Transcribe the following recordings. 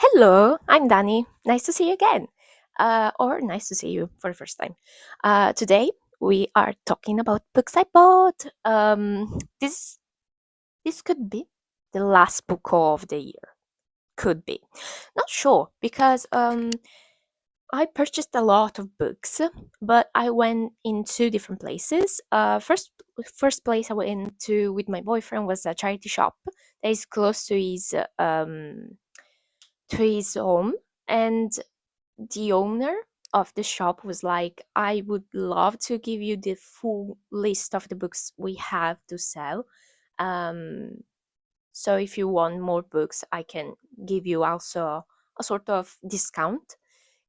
Hello, I'm Danny. Nice to see you again. Or nice to see you for the first time. Today we are talking about books I bought. This could be the last book of the year. Could be. Not sure because I purchased a lot of books, but I went in two different places. First place I went to with my boyfriend was a charity shop that is close to his home, and the owner of the shop was like, I would love to give you the full list of the books we have to sell. Um, so if you want more books, I can give you also a sort of discount.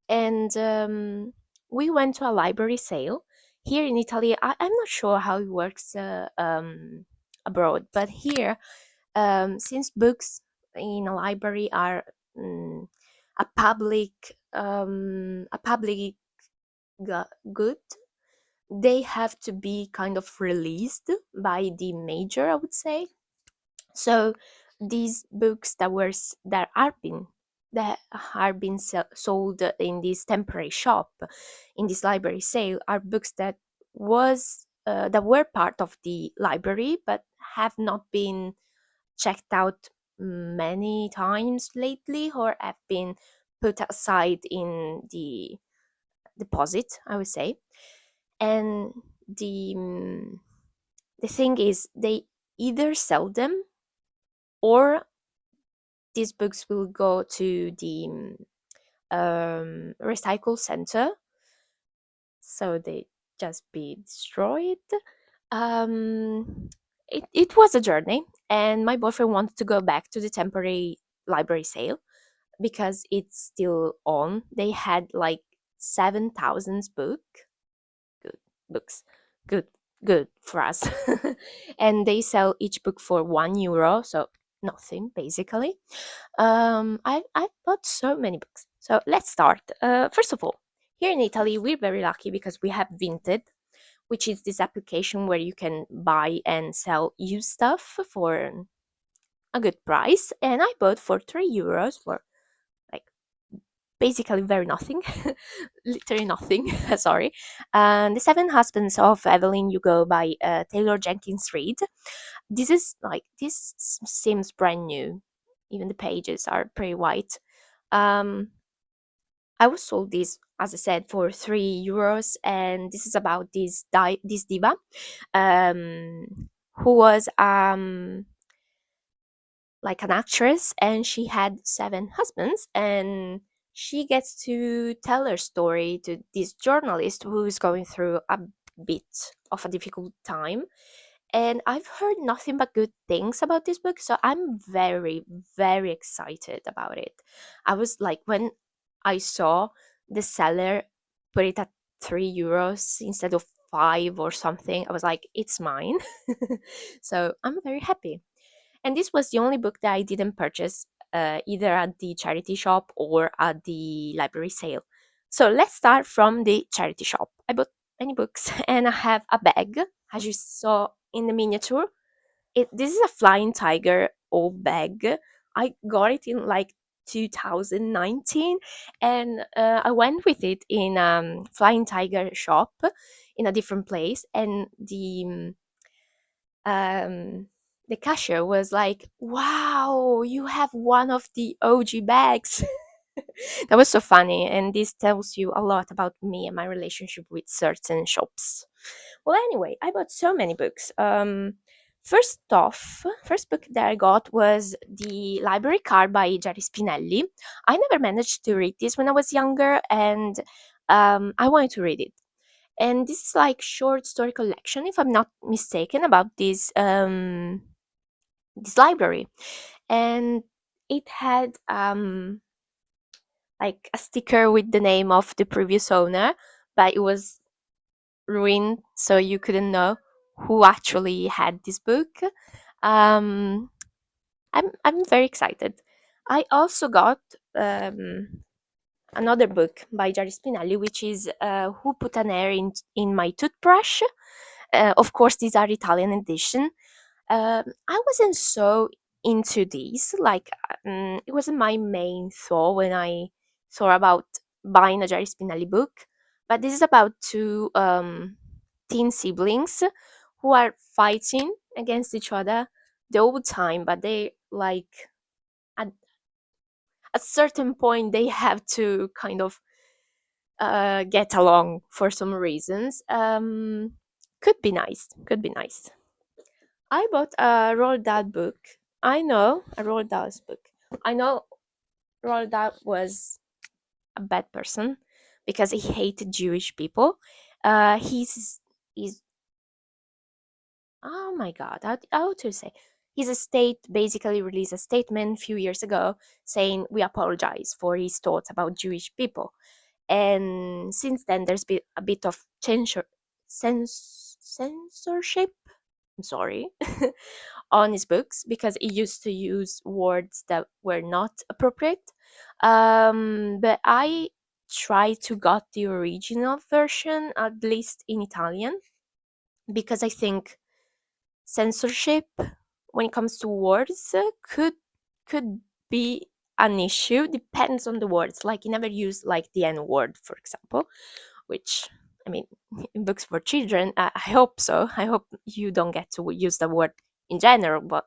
And we went to a library sale here in Italy. I'm not sure how it works abroad, but here, since books in a library are mm, a public good, they have to be kind of released by the major, I would say. So these books that are being sold in this temporary shop, in this library sale, are books that were part of the library but have not been checked out many times lately, or have been put aside in the deposit, I would say. And the thing is, they either sell them, or these books will go to the recycle center, so they just be destroyed. It was a journey, and my boyfriend wanted to go back to the temporary library sale because it's still on. They had like 7,000 good books, good good for us. And they sell each book for €1, so nothing basically. I bought so many books. So let's start. First of all, here in Italy, we're very lucky because we have Vinted, which is this application where you can buy and sell used stuff for a good price. And I bought for €3 for like basically very nothing, literally nothing. Sorry. The Seven Husbands of Evelyn Hugo by Taylor Jenkins Reid. Seems brand new. Even the pages are pretty white. Um, I was sold this, as I said, for €3, and this is about this diva, who was like an actress, and she had seven husbands, and she gets to tell her story to this journalist who is going through a bit of a difficult time. And I've heard nothing but good things about this book, so I'm very, very excited about it. I was like, when I saw the seller put it at €3 instead of 5 or something, I was like, it's mine. So I'm very happy. And this was the only book that I didn't purchase, either at the charity shop or at the library sale. So let's start from the charity shop. I bought many books and I have a bag, as you saw in the miniature. This is a Flying Tiger old bag. I got it in like 2019, and I went with it in Flying Tiger shop in a different place, and um, the cashier was like, "Wow, you have one of the OG bags." That was so funny, and this tells you a lot about me and my relationship with certain shops. Well, anyway, I bought so many books. First book that I got was The Library Card by Jerry Spinelli. I never managed to read this when I was younger, and I wanted to read it. And this is like short story collection, if I'm not mistaken, about this library. And it had like a sticker with the name of the previous owner, but it was ruined, so you couldn't know who actually had this book. Um, I'm very excited. I also got another book by Jerry Spinelli, which is Who Put an Air in My Toothbrush. Of course, these are Italian edition. I wasn't so into this. Like, it wasn't my main thought when I thought about buying a Jerry Spinelli book, but this is about two teen siblings who are fighting against each other the whole time, but they like at a certain point they have to kind of get along for some reasons. Could be nice. Could be nice. I bought a Roald Dahl book. I know a Roald Dahl's book. I know Roald Dahl was a bad person because he hated Jewish people. He's oh my god, how to say? His estate basically released a statement a few years ago saying we apologize for his thoughts about Jewish people. And since then, there's been a bit of censorship. I'm sorry, on his books because he used to use words that were not appropriate. But I tried to got the original version, at least in Italian, because I think censorship when it comes to words could be an issue. Depends on the words. Like he never used like the N word, for example, which I mean, in books for children, I hope so. I hope you don't get to use the word in general, but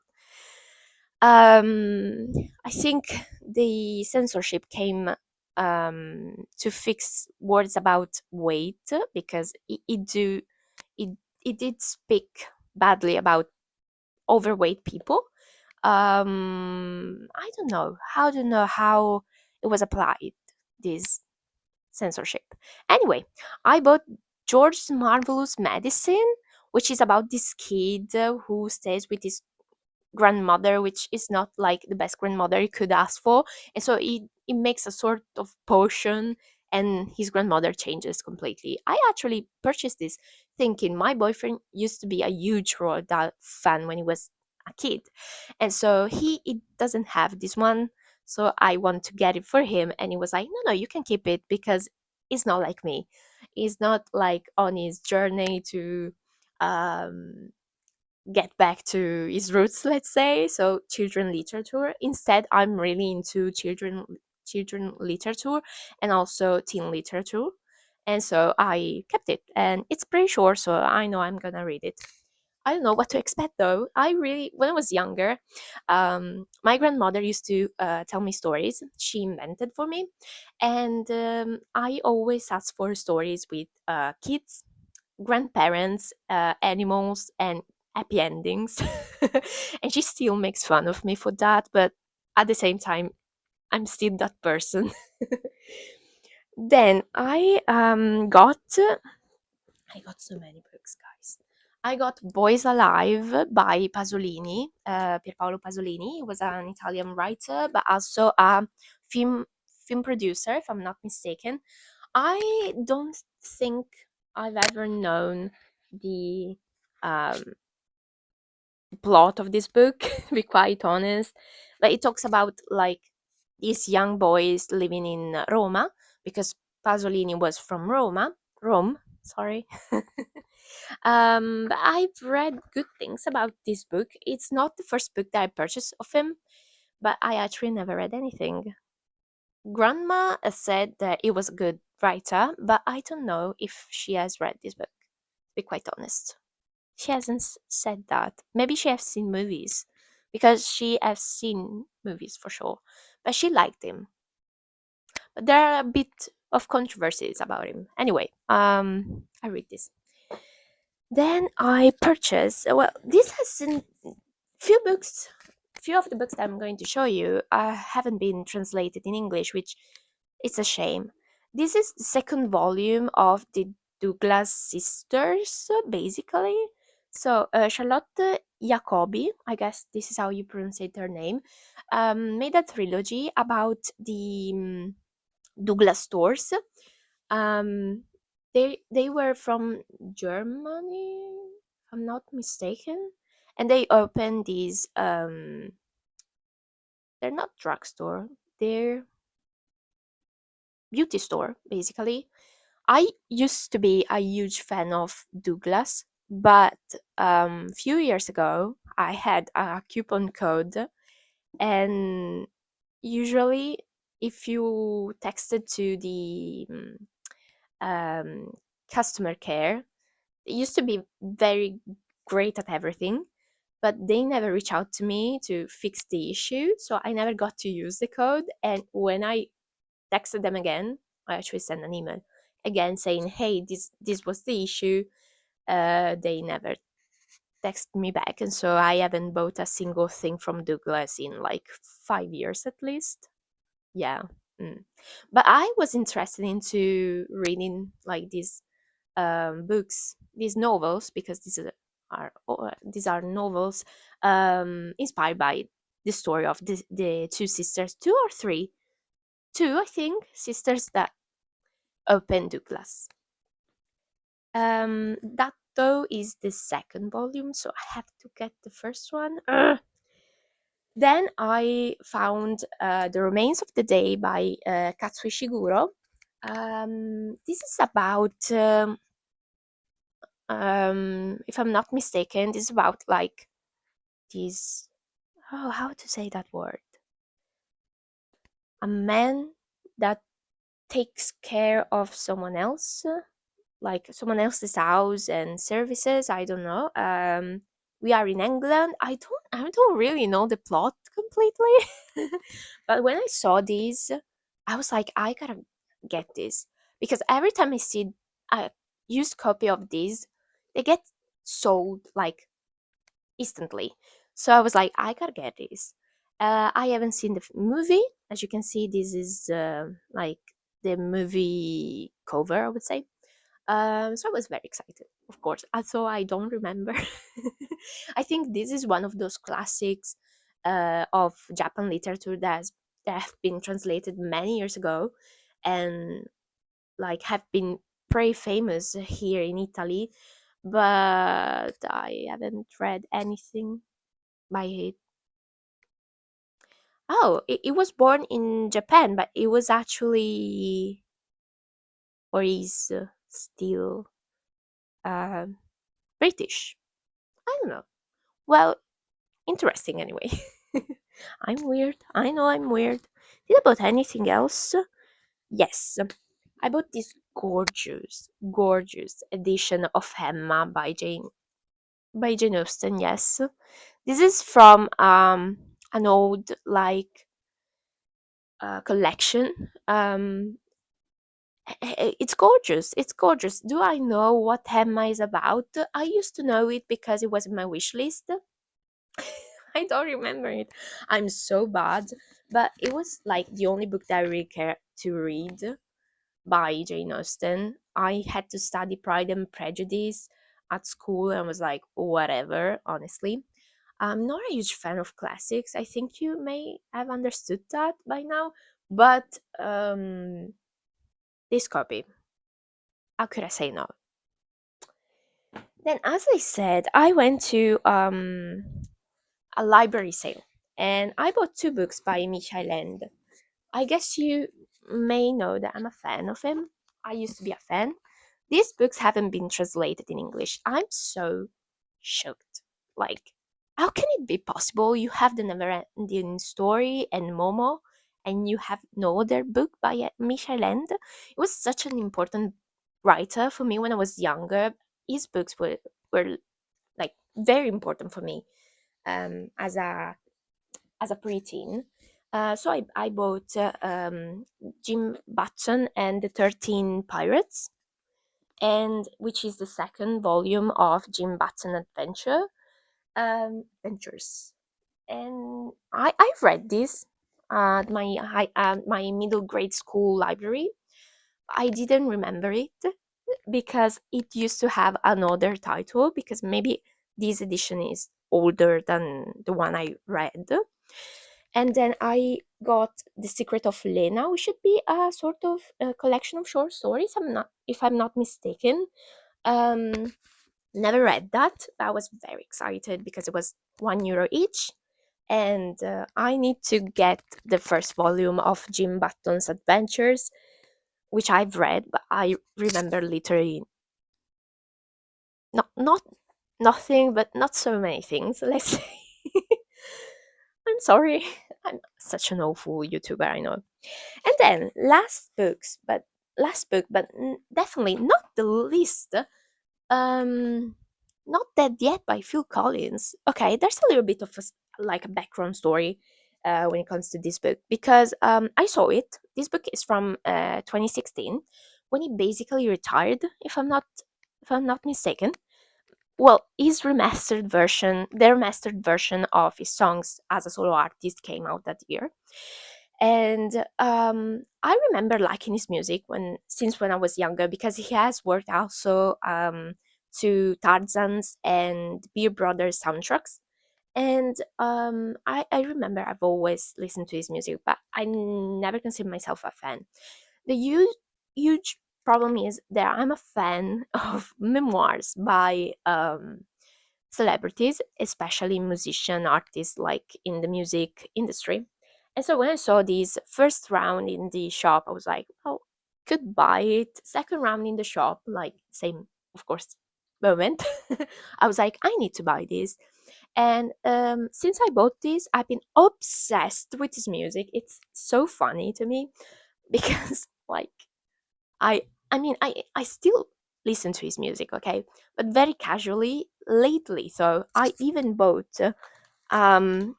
um, I think the censorship came to fix words about weight because it, it did speak badly about overweight people. I don't know how it was applied, this censorship. Anyway, I bought George's Marvelous Medicine, which is about this kid who stays with his grandmother, which is not like the best grandmother he could ask for. And so he makes a sort of potion and his grandmother changes completely. I actually purchased this thinking my boyfriend used to be a huge Roald Dahl fan when he was a kid. And so he doesn't have this one. So I want to get it for him. And he was like, no, you can keep it because it's not like me. He's not like on his journey to um get back to his roots, let's say, so children literature. Instead, I'm really into children literature and also teen literature. And so I kept it and it's pretty short, so I know I'm gonna read it. I don't know what to expect though. I really, when I was younger, my grandmother used to tell me stories she invented for me, and I always asked for stories with kids, grandparents, animals, and happy endings. And she still makes fun of me for that, but at the same time, I'm still that person. Then I got so many books, guys. I got Boys Alive by Pasolini, Pierpaolo Pasolini. He was an Italian writer, but also a film film producer, if I'm not mistaken. I don't think I've ever known the um, plot of this book, to be quite honest. But it talks about like these young boys living in Roma because Pasolini was from Rome. Sorry. But I've read good things about this book. It's not the first book that I purchased of him, but I actually never read anything. Grandma said that it was a good writer, but I don't know if she has read this book, to be quite honest. She hasn't said that. Maybe she has seen movies, because she has seen movies for sure. But she liked him. But there are a bit of controversies about him. Anyway, I read this. Then I purchased. Well, this has few books. Few of the books that I'm going to show you haven't been translated in English, which it's a shame. This is the second volume of the Douglas sisters, basically. So Charlotte Jacobi, I guess this is how you pronounce her name, made a trilogy about the Douglas stores. Um, they were from Germany, if I'm not mistaken, and they opened these. They're not drugstore. They're beauty store, basically. I used to be a huge fan of Douglas, but few years ago I had a coupon code And usually, if you texted to the um, customer care, they used to be very great at everything, but they never reach out to me to fix the issue. So I never got to use the code. And when I texted them again, I actually sent an email again saying, "Hey, this was the issue." They never texted me back, and so I haven't bought a single thing from Douglas in like 5 years at least. Yeah. Mm. But I was interested into reading like these books, these novels, because these are novels inspired by the story of the two sisters, two or three, two I think, sisters that opened Douglas. That though is the second volume, so I have to get the first one. Ugh. Then I found The Remains of the Day by Katsui Shiguro. This is about, if I'm not mistaken, this is about like this. Oh, how to say that word? A man that takes care of someone else, like someone else's house and services. I don't know. We are in England. I don't really know the plot completely, but when I saw these, I was like, I gotta get this because every time I see a used copy of these, they get sold like instantly. So I was like, I gotta get this. I haven't seen the movie. As you can see, this is like the movie cover, I would say. So I was very excited, of course. Although I don't remember. I think this is one of those classics of Japan literature that have been translated many years ago, and like have been pretty famous here in Italy. But I haven't read anything by it. Oh, it was born in Japan, but it was actually, or is still, um British. I don't know. Well, interesting anyway. I'm weird. I know I'm weird. Did I bought anything else? Yes. I bought this gorgeous, gorgeous edition of Emma by Jane Austen, yes. This is from an old like collection. It's gorgeous. It's gorgeous. Do I know what Emma is about? I used to know it because it was in my wish list. I don't remember it. I'm so bad. But it was like the only book that I really care to read by Jane Austen. I had to study Pride and Prejudice at school and was like, whatever, honestly. I'm not a huge fan of classics. I think you may have understood that by now. But this copy, how could I say no? Then, as I said, I went to a library sale and I bought two books by Michael Ende. I guess you may know that I'm a fan of him. I used to be a fan. These books haven't been translated in English. I'm so shocked. Like, how can it be possible? You have the Neverending Story and Momo, and you have no other book by Michel Ende. It was such an important writer for me when I was younger. His books were like very important for me as a preteen. So I bought Jim Button and the 13 Pirates, and which is the second volume of Jim Button Adventures. And I've read this at my middle grade school library. I didn't remember it because it used to have another title because maybe this edition is older than the one I read. And then I got The Secret of Lena, which should be a sort of a collection of short stories. If I'm not mistaken. Um, Never read that. I was very excited because it was €1 each, and I need to get the first volume of Jim Button's Adventures, which I've read, but I remember literally not nothing, but not so many things. Let's say. I'm sorry. I'm such an awful YouTuber, I know. And then last book, but definitely not the least. Um, Not Dead Yet by Phil Collins. Okay, there's a little bit of like a background story when it comes to this book because I saw it. This book is from 2016 when he basically retired, if I'm not mistaken. Well, their remastered version of his songs as a solo artist came out that year, and I remember liking his music when I was younger because he has worked also to Tarzan's and Beer Brothers soundtracks. And I remember I've always listened to his music, but I never considered myself a fan. The huge problem is that I'm a fan of memoirs by celebrities, especially musician artists like in the music industry. And so when I saw this first round in the shop, I was like, oh, could buy it. Second round in the shop, like same, of course, moment. I was like, I need to buy this. And since I bought this, I've been obsessed with his music. It's so funny to me because, like, I I mean I still listen to his music, okay, but very casually lately. So I even bought um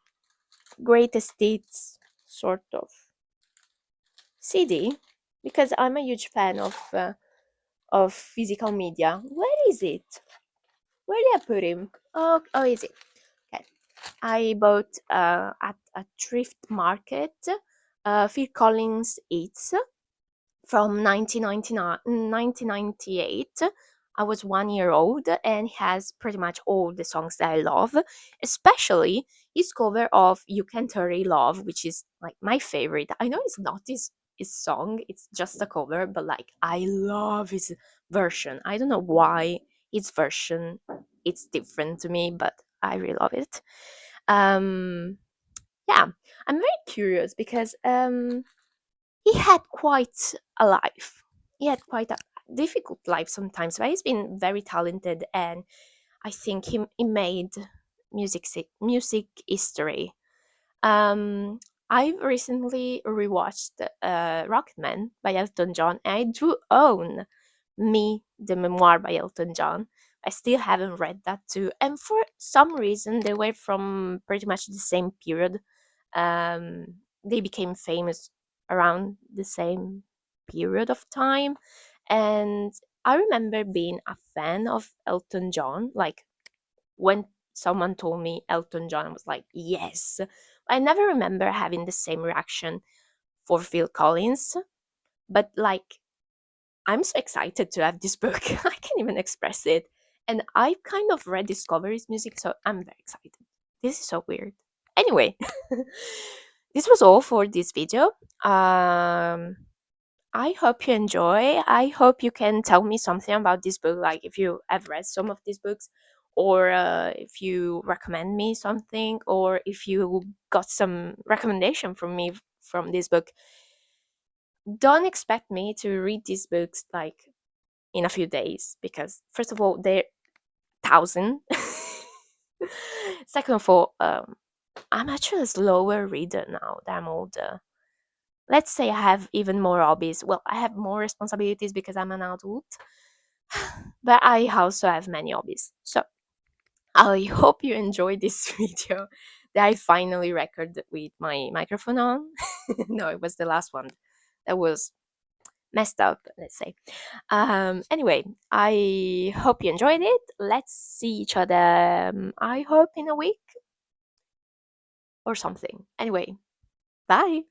greatest hits sort of CD because I'm a huge fan of physical media. Where is it? Where did I put him? Oh, is it? Okay. I bought at a thrift market Phil Collins hits from 1998. I was 1 year old and has pretty much all the songs that I love, especially his cover of You Can't Hurry Love, which is like my favorite. I know it's not his song, it's just a cover, but like I love his version. I don't know why his version it's different to me, but I really love it. Um yeah, I'm very curious because he had quite a life. He had quite a difficult life sometimes, but he's been very talented, and I think he made music history. Um, I've recently rewatched Rocketman by Elton John, and I do own Me, the Memoir by Elton John. I still haven't read that too, and for some reason they were from pretty much the same period. They became famous around the same period of time, and I remember being a fan of Elton John. Like when someone told me Elton John, I was like, yes. I never remember having the same reaction for Phil Collins, but like I'm so excited to have this book. I can't even express it. And I kind of rediscovered his music, so I'm very excited. This is so weird. Anyway, this was all for this video. Um, I hope you enjoy. I hope you can tell me something about this book, like if you have read some of these books, or if you recommend me something, or if you got some recommendation from me from this book. Don't expect me to read these books like in a few days because first of all they're thousand. Second of all, I'm actually a slower reader now that I'm older. Let's say I have even more hobbies. Well, I have more responsibilities because I'm an adult, but I also have many hobbies. So I hope you enjoyed this video that I finally recorded with my microphone on. No, it was the last one that was messed up, let's say. Anyway, I hope you enjoyed it. Let's see each other, I hope, in a week or something. Anyway, bye.